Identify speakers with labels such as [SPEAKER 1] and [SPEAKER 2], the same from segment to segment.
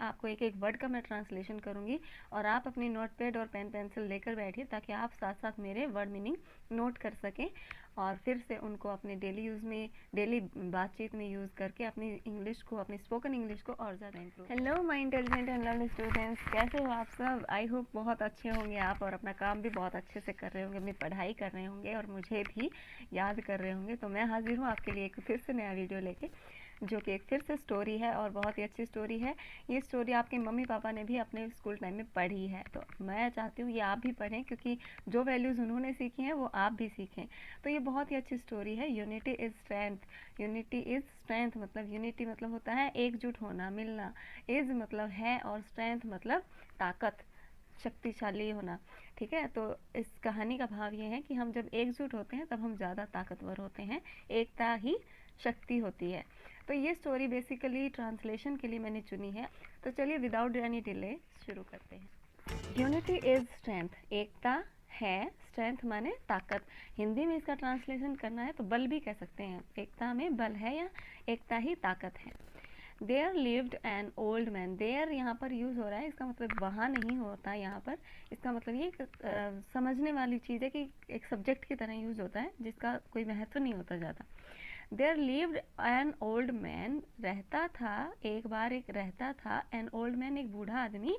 [SPEAKER 1] आपको एक एक वर्ड का मैं ट्रांसलेशन करूँगी और आप अपनी नोटपैड और पेन पेंसिल लेकर बैठिए ताकि आप साथ साथ मेरे वर्ड मीनिंग नोट कर सकें और फिर से उनको अपने डेली यूज़ में, डेली बातचीत में यूज़ करके अपनी इंग्लिश को, अपनी स्पोकन इंग्लिश को और ज़्यादा improve. Hello my intelligent and learning students, कैसे हो आप सब? आई होप बहुत अच्छे होंगे आप और अपना काम भी बहुत अच्छे से कर रहे होंगे, अपनी पढ़ाई कर रहे होंगे और मुझे भी याद कर रहे होंगे। तो मैं हाजिर हूँ आपके लिए एक फिर से नया वीडियो लेके, जो कि एक फिर से स्टोरी है और बहुत ही अच्छी स्टोरी है। ये स्टोरी आपके मम्मी पापा ने भी अपने स्कूल टाइम में पढ़ी है, तो मैं चाहती हूँ ये आप भी पढ़ें, क्योंकि जो वैल्यूज़ उन्होंने सीखी हैं वो आप भी सीखें। तो ये बहुत ही अच्छी स्टोरी है। Unity is strength. Unity is strength मतलब यूनिटी मतलब होता है एकजुट होना, मिलना। इज़ मतलब है और स्ट्रेंथ मतलब ताकत, शक्तिशाली होना। ठीक है, तो इस कहानी का भाव ये है कि हम जब एकजुट होते हैं तब हम ज़्यादा ताकतवर होते हैं। एकता ही शक्ति होती है। तो ये स्टोरी बेसिकली ट्रांसलेशन के लिए मैंने चुनी है। तो चलिए विदाउट एनी डिले शुरू करते हैं। यूनिटी इज़ स्ट्रेंथ, एकता है, स्ट्रेंथ माने ताकत। हिंदी में इसका ट्रांसलेशन करना है तो बल भी कह सकते हैं। एकता में बल है या एकता ही ताकत है। There lived an old man. There यहाँ पर यूज़ हो रहा है, इसका मतलब वहाँ नहीं होता यहाँ पर। इसका मतलब ये समझने वाली चीज़ है कि एक सब्जेक्ट की तरह यूज़ होता है जिसका कोई महत्व नहीं होता ज़्यादा। There lived an old man, रहता था, एक बार एक रहता था, एन ओल्ड मैन एक बूढ़ा आदमी,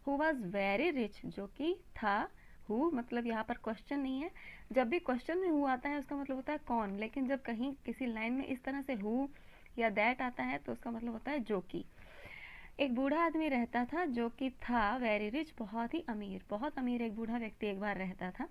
[SPEAKER 1] हु वॉज वेरी रिच, जो कि था। हु मतलब यहाँ पर क्वेश्चन नहीं है। जब भी क्वेश्चन में हु आता है उसका मतलब होता है कौन, लेकिन जब कहीं किसी लाइन में इस तरह से हु या दैट आता है तो उसका मतलब होता है जो कि। एक बूढ़ा आदमी रहता था जो कि था वेरी रिच, बहुत ही अमीर, बहुत अमीर एक बूढ़ा व्यक्ति एक बार रहता था।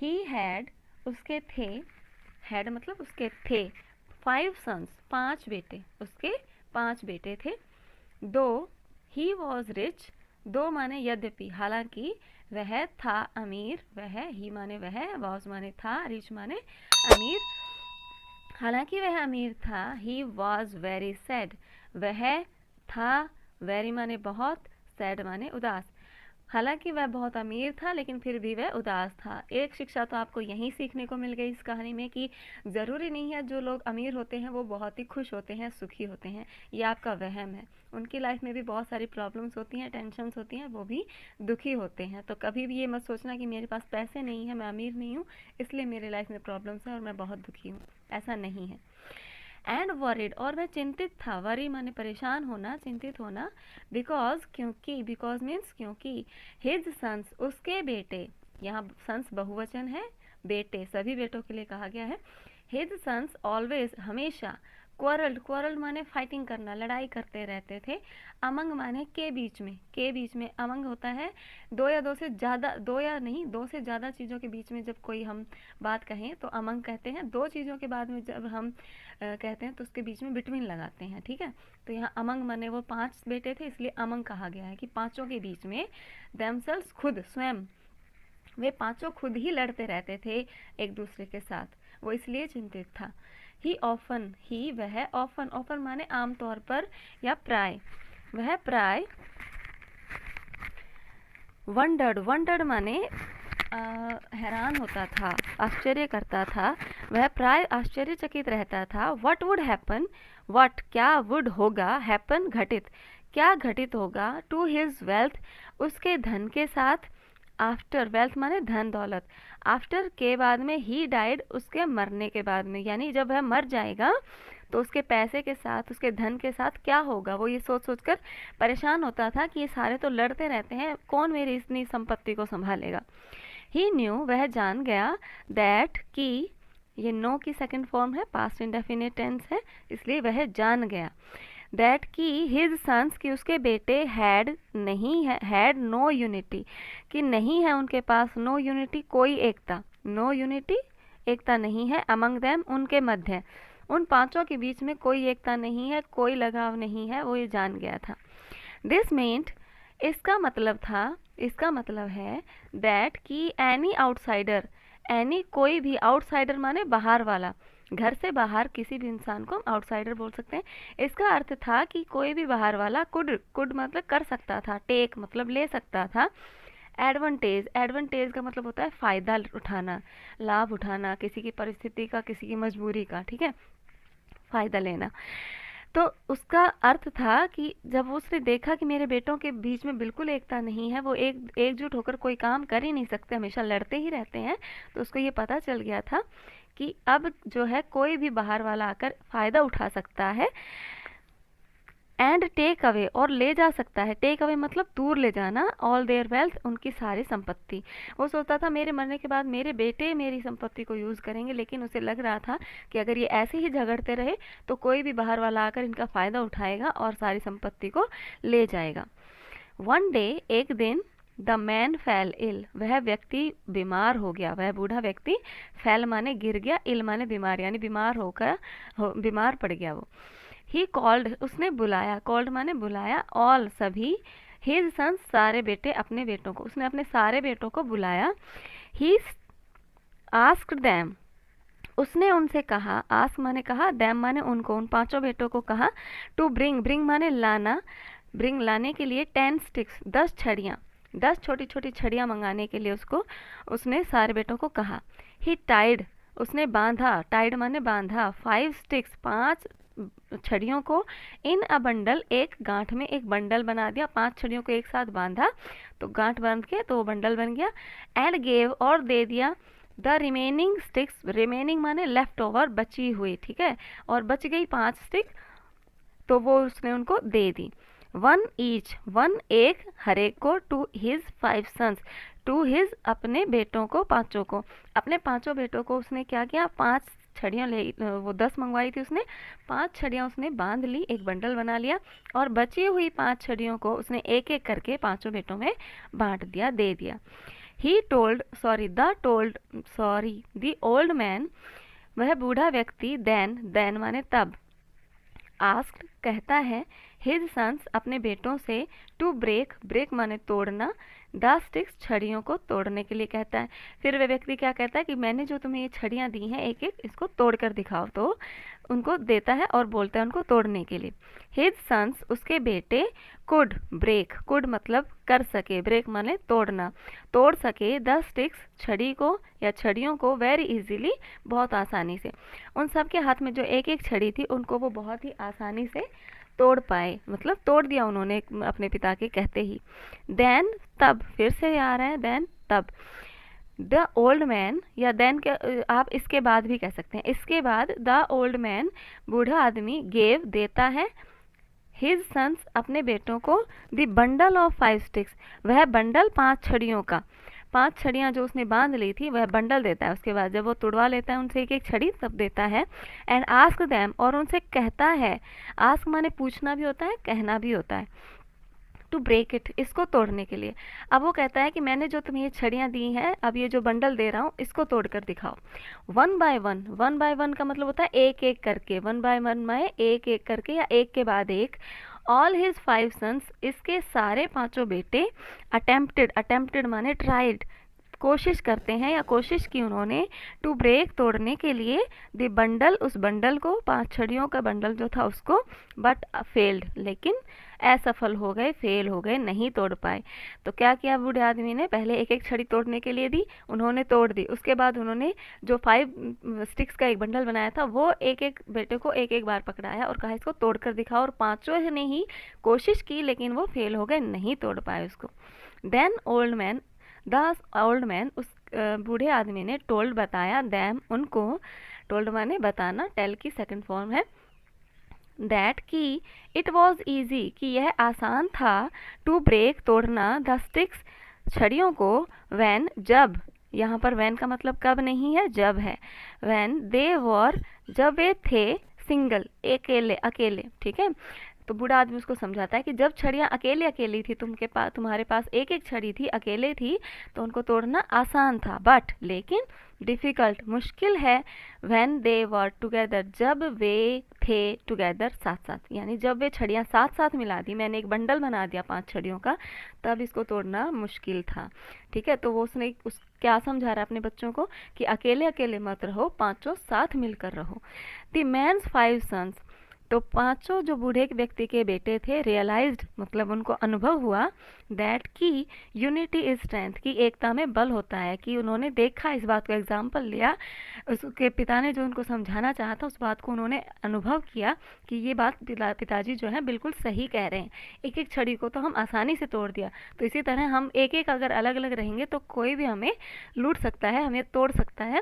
[SPEAKER 1] ही हैड, उसके थे, हैड मतलब उसके थे, 5 सन्स, 5 बेटे, उसके 5 बेटे थे। दो ही वॉज रिच, दो माने यद्यपि, हालांकि, वह था अमीर, वह, ही माने वह, वॉज माने था, रिच माने अमीर, हालांकि वह अमीर था। ही वॉज वेरी सैड, वह था, वेरी माने बहुत, सैड माने उदास। हालांकि वह बहुत अमीर था लेकिन फिर भी वह उदास था। एक शिक्षा तो आपको यहीं सीखने को मिल गई इस कहानी में कि ज़रूरी नहीं है जो लोग अमीर होते हैं वो बहुत ही खुश होते हैं, सुखी होते हैं। ये आपका वहम है। उनकी लाइफ में भी बहुत सारी प्रॉब्लम्स होती हैं, टेंशन्स होती हैं, वो भी दुखी होते हैं। तो कभी भी ये मत सोचना कि मेरे पास पैसे नहीं है, मैं अमीर नहीं हूँ, इसलिए मेरे लाइफ में प्रॉब्लम्स हैं और मैं बहुत दुखी हूँ। ऐसा नहीं है। एंड वरीड, और वह चिंतित था। वरी माने परेशान होना, चिंतित होना। बिकॉज, क्योंकि, बिकॉज मीन्स क्योंकि, हिज सन्स, उसके बेटे, यहाँ सन्स बहुवचन है, बेटे सभी बेटों के लिए कहा गया है। हिज सन्स ऑलवेज, हमेशा, क्वारल्ड, क्वारल्ड माने फाइटिंग करना, लड़ाई करते रहते थे। अमंग माने के बीच में, के बीच में, अमंग होता है दो या दो से ज़्यादा, दो या नहीं, दो से ज़्यादा चीज़ों के बीच में जब कोई हम बात कहें तो अमंग कहते हैं। दो चीज़ों के बाद में जब हम कहते हैं तो उसके बीच में बिटवीन लगाते हैं। ठीक है, तो यहाँ अमंग माने वो 5 बेटे थे इसलिए अमंग कहा गया है कि पांचों के बीच में, देमसेल्स खुद, स्वयं, वे पांचों खुद ही लड़ते रहते थे एक दूसरे के साथ, वो इसलिए चिंतित था। ही ऑफन, ही वह, ऑफन, ऑफन माने आमतौर पर या प्राय, वह प्राय, वंडर्ड, वंडर्ड माने हैरान होता था, आश्चर्य करता था, वह प्राय आश्चर्यचकित रहता था। व्हाट वुड हैपन, व्हाट क्या, वुड होगा, हैपन घटित, क्या घटित होगा, टू हिज वेल्थ, उसके धन के साथ, आफ्टर, वेल्थ माने धन दौलत, आफ्टर के बाद में, ही डाइड, उसके मरने के बाद में, यानी जब वह मर जाएगा तो उसके पैसे के साथ, उसके धन के साथ क्या होगा, वो ये सोच सोच कर परेशान होता था कि ये सारे तो लड़ते रहते हैं, कौन मेरी इतनी संपत्ति को संभालेगा। ही न्यू, वह जान गया, दैट की, ये नो की सेकंड फॉर्म है, पास्ट इंडेफिनिट टेंस है, इसलिए वह जान गया। दैट की, हिज सन्स, की उसके बेटे, हैड नहीं है, हैड नो यूनिटी, कि नहीं है उनके पास, नो यूनिटी कोई एकता, नो यूनिटी एकता नहीं है, अमंग देम उनके मध्य, उन पांचों के बीच में कोई एकता नहीं है, कोई लगाव नहीं है, वो ये जान गया था। दिस मीन्ट, इसका मतलब था, इसका मतलब है, दैट कि एनी आउटसाइडर, एनी कोई भी, आउटसाइडर माने बाहर वाला, घर से बाहर किसी भी इंसान को हम आउटसाइडर बोल सकते हैं। इसका अर्थ था कि कोई भी बाहर वाला कुड मतलब कर सकता था, टेक मतलब ले सकता था, एडवांटेज, एडवांटेज का मतलब होता है फ़ायदा उठाना, लाभ उठाना, किसी की परिस्थिति का, किसी की मजबूरी का, ठीक है, फ़ायदा लेना। तो उसका अर्थ था कि जब उसने देखा कि मेरे बेटों के बीच में बिल्कुल एकता नहीं है, वो एकजुट होकर कोई काम कर ही नहीं सकते, हमेशा लड़ते ही रहते हैं, तो उसको ये पता चल गया था कि अब जो है कोई भी बाहर वाला आकर फ़ायदा उठा सकता है एंड टेक अवे, और ले जा सकता है। टेक अवे मतलब दूर ले जाना, ऑल देयर वेल्थ, उनकी सारी संपत्ति। वो सोचता था मेरे मरने के बाद मेरे बेटे मेरी संपत्ति को यूज़ करेंगे, लेकिन उसे लग रहा था कि अगर ये ऐसे ही झगड़ते रहे तो कोई भी बाहर वाला आकर इनका फ़ायदा उठाएगा और सारी संपत्ति को ले जाएगा। वन डे, एक दिन, द मैन फेल इल, वह व्यक्ति बीमार हो गया, वह बूढ़ा व्यक्ति, फेल माने गिर गया, इल माने बीमार, यानी बीमार पड़ गया वो। ही कॉल्ड, उसने बुलाया, कॉल्ड माने बुलाया, ऑल, सभी, हिज सन्स, सारे बेटे, अपने बेटों को, उसने अपने सारे बेटों को बुलाया। ही आस्क्ड देम, उसने उनसे कहा, आस्क माने कहा, देम माने उनको, उन पांचों बेटों को कहा, टू ब्रिंग, ब्रिंग माने लाना, ब्रिंग लाने के लिए, 10 स्टिक्स, 10 छड़ियाँ, 10 छोटी छोटी छड़ियाँ मंगाने के लिए उसने सारे बेटों को कहा। ही टाइड, उसने बांधा, टाइड माने बांधा, 5 स्टिक्स, 5 छड़ियों को, इन अ बंडल, एक गांठ में एक बंडल बना दिया, 5 छड़ियों को एक साथ बांधा तो गांठ बांध के तो वो बंडल बन गया। एंड गेव, और दे दिया, द रिमेनिंग स्टिक्स, रिमेनिंग माने लेफ्ट ओवर, बची हुई, ठीक है, और बच गई 5 स्टिक तो वो उसने उनको दे दी। 1 ईच, 1 एक, हर एक को, to his 5 sons, to his, अपने बेटों को, पांचों को, अपने पांचों बेटों को उसने क्या किया, 5 छड़ियाँ ले, वो 10 मंगवाई थी उसने, 5 छड़ियाँ उसने बांध ली, एक बंडल बना लिया, और बची हुई 5 छड़ियों को उसने एक एक करके पांचों बेटों में बांट दिया, दे दिया। He told, the old man, वह बूढ़ा व्यक्ति, देन माने तब, आस्क्ड, कहता है, हिज सन्स, अपने बेटों से, टू ब्रेक, ब्रेक माने तोड़ना, द स्टिक्स, छड़ियों को तोड़ने के लिए कहता है। फिर वह व्यक्ति क्या कहता है कि मैंने जो तुम्हें ये छड़ियाँ दी हैं एक एक, इसको तोड़ कर दिखाओ, तो उनको देता है और बोलता है उनको तोड़ने के लिए। हिज सन्स, उसके बेटे, कुड ब्रेक, कुड मतलब कर सके, ब्रेक माने तोड़ना, तोड़ सके, 10 स्टिक्स, छड़ी को या छड़ियों को, वेरी इजीली, बहुत आसानी से। उन सब के हाथ में जो एक एक छड़ी थी उनको वो बहुत ही आसानी से तोड़ पाए, मतलब तोड़ दिया उन्होंने अपने पिता के कहते ही। देन, तब, फिर से आ रहा है देन, तब, द ओल्ड मैन, या देन के आप इसके बाद भी कह सकते हैं, इसके बाद, द ओल्ड मैन, बूढ़ा आदमी, गेव, देता है, हिज सन्स, अपने बेटों को, द बंडल ऑफ 5 स्टिक्स, वह बंडल 5 छड़ियों का, 5 छड़ियाँ जो उसने बांध ली थी वह बंडल देता है। उसके बाद जब वो तुड़वा लेता है उनसे एक एक छड़ी तब देता है। एंड आस्क देम, और उनसे कहता है, आस्क माने पूछना भी होता है, कहना भी होता है, टू ब्रेक इट, इसको तोड़ने के लिए। अब वो कहता है कि मैंने जो तुम्हें ये छड़ियाँ दी हैं, अब ये जो बंडल दे रहा हूँ इसको तोड़ कर दिखाओ। 1 बाय 1, 1 बाय 1 का मतलब होता है एक एक करके, 1 बाय 1 में एक एक करके या एक के बाद एक। ऑल हिज 5 सन्स, इसके सारे पांचों बेटे, अटेम्प्टेड माने ट्राइड, कोशिश करते हैं या कोशिश की उन्होंने, टू ब्रेक, तोड़ने के लिए, द बंडल, उस बंडल को, 5 छड़ियों का बंडल जो था उसको, बट फेल्ड, लेकिन असफल हो गए, फेल हो गए, नहीं तोड़ पाए। तो क्या किया बूढ़े आदमी ने, पहले एक एक छड़ी तोड़ने के लिए दी, उन्होंने तोड़ दी, उसके बाद उन्होंने जो 5 स्टिक्स का एक बंडल बनाया था वो एक एक बेटे को एक एक बार पकड़ाया और कहा इसको तोड़ कर दिखाओ, और पांचों ने ही कोशिश की लेकिन वो फेल हो गए, नहीं तोड़ पाए उसको। Then old man, the old man, उस बूढ़े आदमी ने, टोल्ड, बताया, दैम, उनको, टोल्ड माने बताना, टेल की सेकंड फॉर्म है, दैट कि, इट वॉज ईजी, कि यह आसान था, टू ब्रेक, तोड़ना, द स्टिक्स, छड़ियों को, वैन, जब, यहाँ पर वैन का मतलब कब नहीं है, जब है, वैन दे वर, जब वे थे, सिंगल, अकेले, ठीक है। तो बूढ़ा आदमी उसको समझाता है कि जब छड़ियाँ अकेली थी, तुम्हारे पास एक एक छड़ी थी, अकेले थी, तो उनको तोड़ना आसान था, बट लेकिन डिफ़िकल्ट, मुश्किल है, व्हेन दे वर टुगेदर, जब वे थे टुगेदर, साथ साथ, यानी जब वे छड़ियाँ साथ साथ मिला दी, मैंने एक बंडल बना दिया 5 छड़ियों का, तब इसको तोड़ना मुश्किल था, ठीक है। तो वो उसने क्या समझा रहा है अपने बच्चों को कि अकेले अकेले मत रहो, पांचों साथ मिलकर रहो। द मैन्स 5 सन्स, तो पांचों जो बूढ़े व्यक्ति के बेटे थे रियलाइज्ड, मतलब उनको अनुभव हुआ दैट की यूनिटी इज स्ट्रेंथ, की एकता में बल होता है, कि उन्होंने देखा इस बात को, एग्जाम्पल लिया, उसके पिता ने जो उनको समझाना चाहा था उस बात को उन्होंने अनुभव किया कि ये बात पिताजी जो है बिल्कुल सही कह रहे हैं। एक एक छड़ी को तो हम आसानी से तोड़ दिया, तो इसी तरह हम एक एक अगर अलग अलग रहेंगे तो कोई भी हमें लूट सकता है, हमें तोड़ सकता है।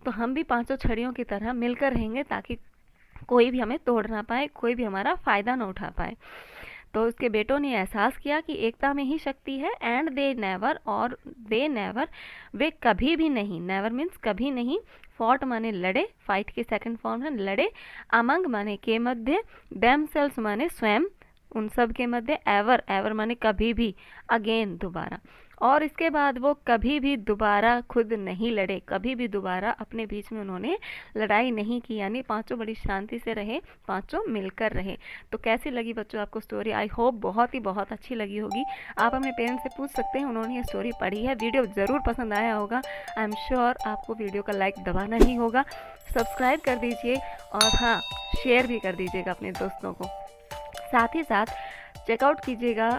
[SPEAKER 1] तो हम भी पांचों छड़ियों की तरह मिलकर रहेंगे ताकि कोई भी हमें तोड़ ना पाए, कोई भी हमारा फ़ायदा ना उठा पाए। तो उसके बेटों ने एहसास किया कि एकता में ही शक्ति है। एंड दे नेवर, और दे नेवर, वे कभी भी नहीं, नेवर मीन्स कभी नहीं, फॉट माने लड़े, फाइट के सेकंड फॉर्म है लड़े, अमंग माने के मध्य, देमसेल्स माने स्वयं, उन सब के मध्य, एवर, एवर माने कभी भी, अगेन दोबारा, और इसके बाद वो कभी भी दोबारा खुद नहीं लड़े, कभी भी दोबारा अपने बीच में उन्होंने लड़ाई नहीं की, यानी पांचों बड़ी शांति से रहे, पांचों मिलकर रहे। तो कैसी लगी बच्चों आपको स्टोरी? आई होप बहुत अच्छी लगी होगी। आप अपने पेरेंट्स से पूछ सकते हैं, उन्होंने ये स्टोरी पढ़ी है, वीडियो ज़रूर पसंद आया होगा। आई एम श्योर आपको वीडियो का लाइक दबाना ही होगा, सब्सक्राइब कर दीजिए और हाँ, शेयर भी कर दीजिएगा अपने दोस्तों को। साथ ही साथ चेकआउट कीजिएगा,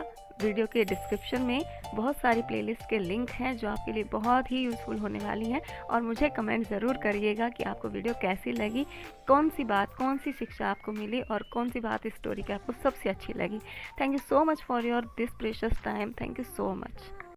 [SPEAKER 1] वीडियो के डिस्क्रिप्शन में बहुत सारी प्लेलिस्ट के लिंक हैं जो आपके लिए बहुत ही यूज़फुल होने वाली हैं। और मुझे कमेंट ज़रूर करिएगा कि आपको वीडियो कैसी लगी, कौन सी बात, कौन सी शिक्षा आपको मिली और कौन सी बात इस स्टोरी की आपको सबसे अच्छी लगी। Thank you so much for your this precious time. Thank you so much.